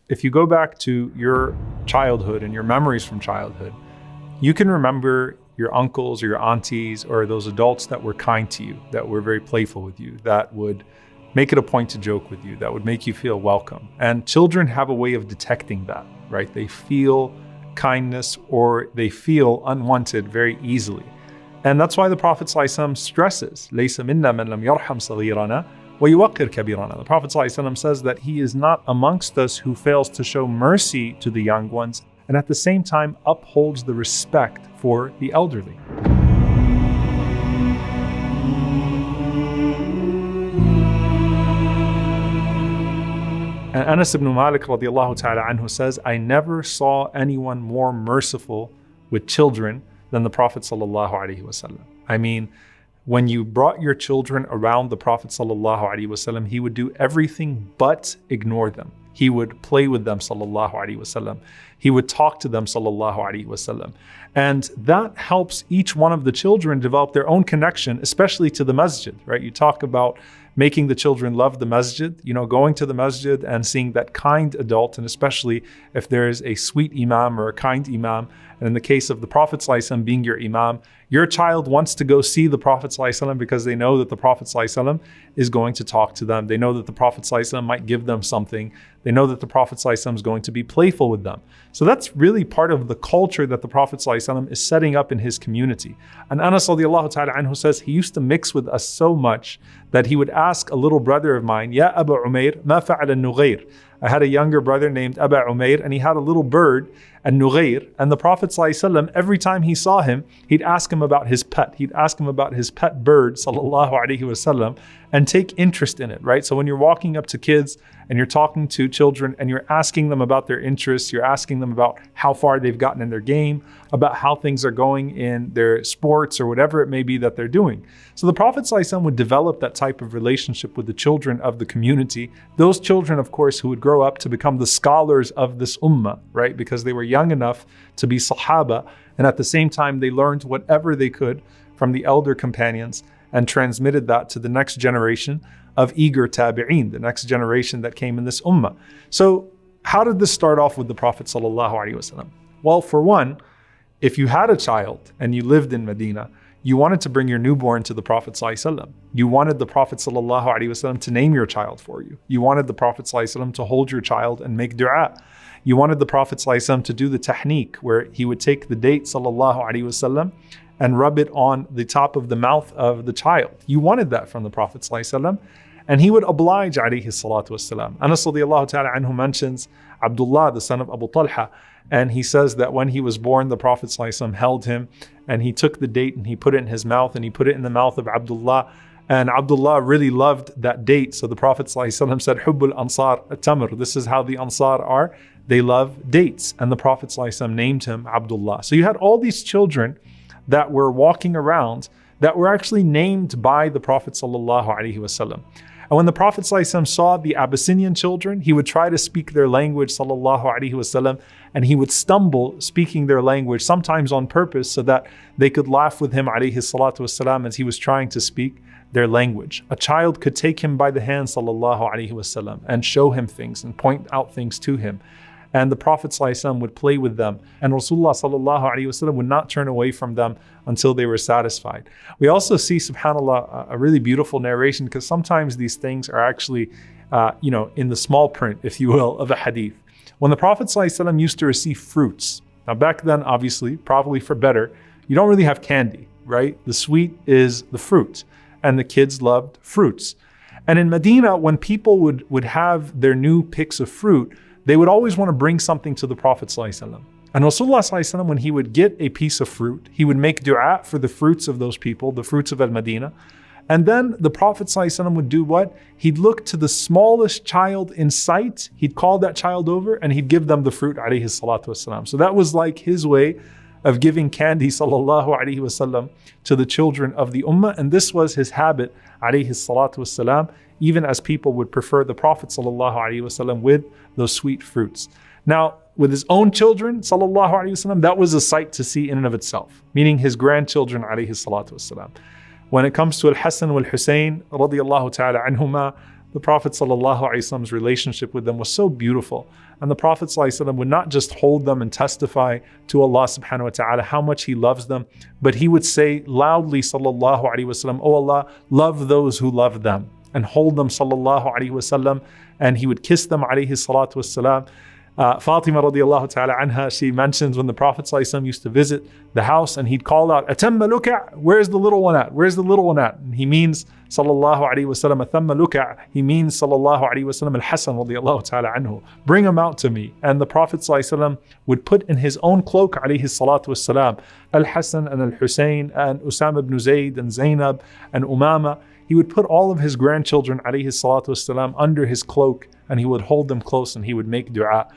if you go back to your childhood and your memories from childhood, you can remember your uncles or your aunties or those adults that were kind to you, that were very playful with you, that would make it a point to joke with you, that would make you feel welcome. And children have a way of detecting that, right? They feel kindness or they feel unwanted very easily. And that's why the Prophet ﷺ stresses, لَيْسَ مِنَّا مَنْ لَمْ يَرْحَمْ صَغِيرَنَا وَيُوَقِّرْ كَبِيرَنَا. The Prophet ﷺ says that he is not amongst us who fails to show mercy to the young ones and at the same time upholds the respect for the elderly. And Anas ibn Malik radiallahu ta'ala anhu says, I never saw anyone more merciful with children than the Prophet sallallahu alaihi wasallam. I mean, when you brought your children around the Prophet sallallahu alaihi wasallam, he would do everything but ignore them. He would play with them sallallahu alaihi wasallam. He would talk to them sallallahu alaihi wasallam. And that helps each one of the children develop their own connection, especially to the masjid, right? You talk about making the children love the masjid, going to the masjid and seeing that kind adult, and especially if there is a sweet imam or a kind imam, and in the case of the Prophet ﷺ being your imam, your child wants to go see the Prophet ﷺ because they know that the Prophet ﷺ is going to talk to them. They know that the Prophet ﷺ might give them something. They know that the Prophet ﷺ is going to be playful with them. So that's really part of the culture that the Prophet ﷺ is setting up in his community. And Anas radiallahu ta'ala anhu says he used to mix with us so much that he would ask a little brother of mine, Ya Aba Umair, ma fa'al al-Nughayr? I had a younger brother named Aba Umair, and he had a little bird, al-Nughayr, and the Prophet ﷺ, every time he saw him, he'd ask him about his pet. He'd ask him about his pet bird, sallallahu alaihi wasallam, and take interest in it, right? So when you're walking up to kids and you're talking to children and you're asking them about their interests, you're asking them about how far they've gotten in their game, about how things are going in their sports or whatever it may be that they're doing. So the Prophet ﷺ would develop that type of relationship with the children of the community. Those children, of course, who would grow up to become the scholars of this ummah, right? Because they were young enough to be sahaba, and at the same time they learned whatever they could from the elder companions and transmitted that to the next generation of eager tabi'een, the next generation that came in this ummah. So how did this start off with the Prophet ﷺ? Well, for one, if you had a child and you lived in Medina, you wanted to bring your newborn to the Prophet ﷺ. You wanted the Prophet ﷺ to name your child for you. You wanted the Prophet ﷺ to hold your child and make dua. You wanted the Prophet ﷺ to do the tahniq, where he would take the date ﷺ and rub it on the top of the mouth of the child. You wanted that from the Prophet ﷺ, and he would oblige alayhi salatu wasalam. Anas radiallahu ta'ala anhu mentions Abdullah, the son of Abu Talha, and he says that when he was born, the Prophet ﷺ held him and he took the date and he put it in his mouth and he put it in the mouth of Abdullah. And Abdullah really loved that date. So the Prophet ﷺ said, Hubbul Ansar at-Tamr. This is how the Ansar are. They love dates. And the Prophet ﷺ named him Abdullah. So you had all these children that were walking around that were actually named by the Prophet ﷺ. And when the Prophet ﷺ saw the Abyssinian children, he would try to speak their language ﷺ, and he would stumble speaking their language, sometimes on purpose, so that they could laugh with him ﷺ as he was trying to speak their language. A child could take him by the hand ﷺ and show him things and point out things to him. And the Prophet ﷺ would play with them. And Rasulullah ﷺ would not turn away from them until they were satisfied. We also see, subhanAllah, a really beautiful narration, because sometimes these things are actually, in the small print, if you will, of a hadith. When the Prophet ﷺ used to receive fruits, now back then, obviously, probably for better, you don't really have candy, right? The sweet is the fruit, and the kids loved fruits. And in Medina, when people would have their new picks of fruit, they would always want to bring something to the Prophet ﷺ. And Rasulullah ﷺ, when he would get a piece of fruit, he would make dua for the fruits of those people, the fruits of Al-Madinah. And then the Prophet ﷺ would do what? He'd look to the smallest child in sight, he'd call that child over, and he'd give them the fruit, alayhi salatu wasalam. So that was like his way of giving candy, sallallahu alayhi wasallam, to the children of the ummah. And this was his habit, alayhi salatu wasalam, even as people would prefer the Prophet sallallahu alayhi wasallam with those sweet fruits. Now, with his own children, sallallahu alayhi wasallam, that was a sight to see in and of itself, meaning his grandchildren, alayhi salatu wasalam. When it comes to Al-Hasan wal-Hussein, radiyallahu ta'ala anhuma, the Prophet ﷺ's relationship with them was so beautiful. And the Prophet ﷺ would not just hold them and testify to Allah subhanahu wa ta'ala how much He loves them, but He would say loudly, sallallahu alaihi wasallam, "Oh Allah, love those who love them," and hold them, sallallahu alaihi wasallam, and He would kiss them, alayhi salatu wassalam. Fatima radiallahu ta'ala anha, she mentions when the Prophet ﷺ used to visit the house and he'd call out, "Atamma luka', where's the little one at? Where's the little one at?" And he means, sallallahu alayhi wasallam, "Atamma luka'," he means, sallallahu alayhi wasallam, al-Hasan radiallahu ta'ala anhu, bring him out to me. And the Prophet ﷺ would put in his own cloak, alayhi salatu wassalam, al-Hasan and al-Husayn and Usama ibn Zayd and Zainab and Umama. He would put all of his grandchildren, alayhi salatu wassalam, under his cloak, and he would hold them close and he would make dua.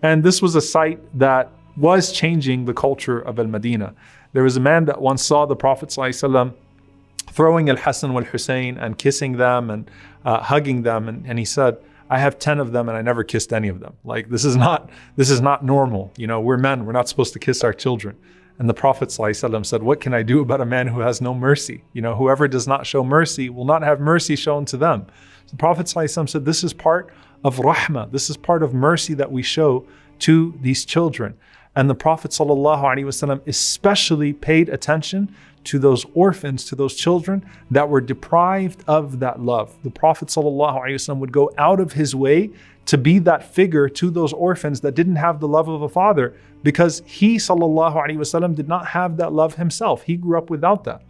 And this was a sight that was changing the culture of Al-Madinah. There was a man that once saw the Prophet ﷺ throwing Al-Hasan wal-Husayn and kissing them and hugging them, and he said, "I have 10 of them and I never kissed any of them. Like, this is not normal. You know, we're men, we're not supposed to kiss our children." And the Prophet ﷺ said, "What can I do about a man who has no mercy? You know, whoever does not show mercy will not have mercy shown to them." So the Prophet ﷺ said, this is part of rahmah, this is part of mercy that we show to these children. And the Prophet ﷺ especially paid attention to those orphans, to those children that were deprived of that love. The Prophet ﷺ would go out of his way to be that figure to those orphans that didn't have the love of a father, because he ﷺ did not have that love himself. He grew up without that.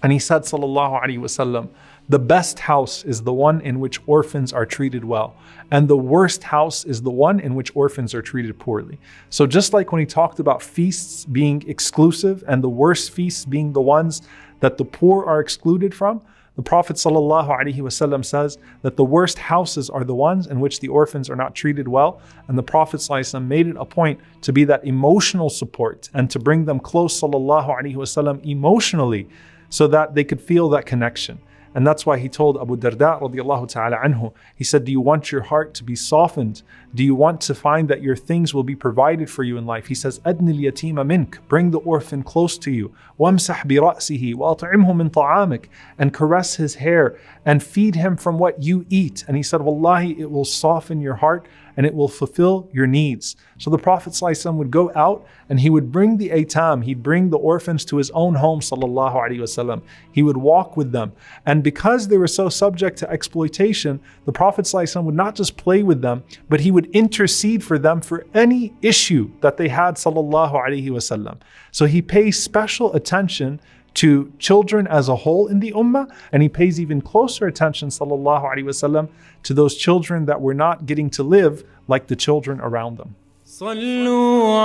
And he said, sallallahu alaihi wasallam, the best house is the one in which orphans are treated well, and the worst house is the one in which orphans are treated poorly. So just like when he talked about feasts being exclusive and the worst feasts being the ones that the poor are excluded from, the Prophet ﷺ says that the worst houses are the ones in which the orphans are not treated well. And the Prophet ﷺ made it a point to be that emotional support and to bring them close ﷺ emotionally, so that they could feel that connection. And that's why he told Abu Darda radiallahu ta'ala anhu, he said, "Do you want your heart to be softened? Do you want to find that your things will be provided for you in life?" He says, "Adni al-yatima mink," bring the orphan close to you. "Wamsah bi ra'sihi wa at'imhu min ta'amik," and caress his hair and feed him from what you eat. And he said, "Wallahi, it will soften your heart and it will fulfill your needs." So the Prophet ﷺ would go out and he would bring the aitam, he'd bring the orphans to his own home, sallallahu alaihi wasallam. He would walk with them. And because they were so subject to exploitation, the Prophet ﷺ would not just play with them, but he would intercede for them for any issue that they had, sallallahu alaihi wasallam. So he pays special attention to children as a whole in the ummah, and he pays even closer attention, sallallahu alaihi wasallam, to those children that were not getting to live like the children around them. صلوا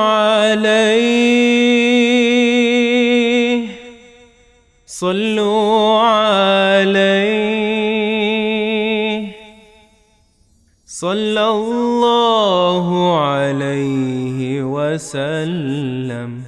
عليه صلوا عليه صلى الله عليه وسلم.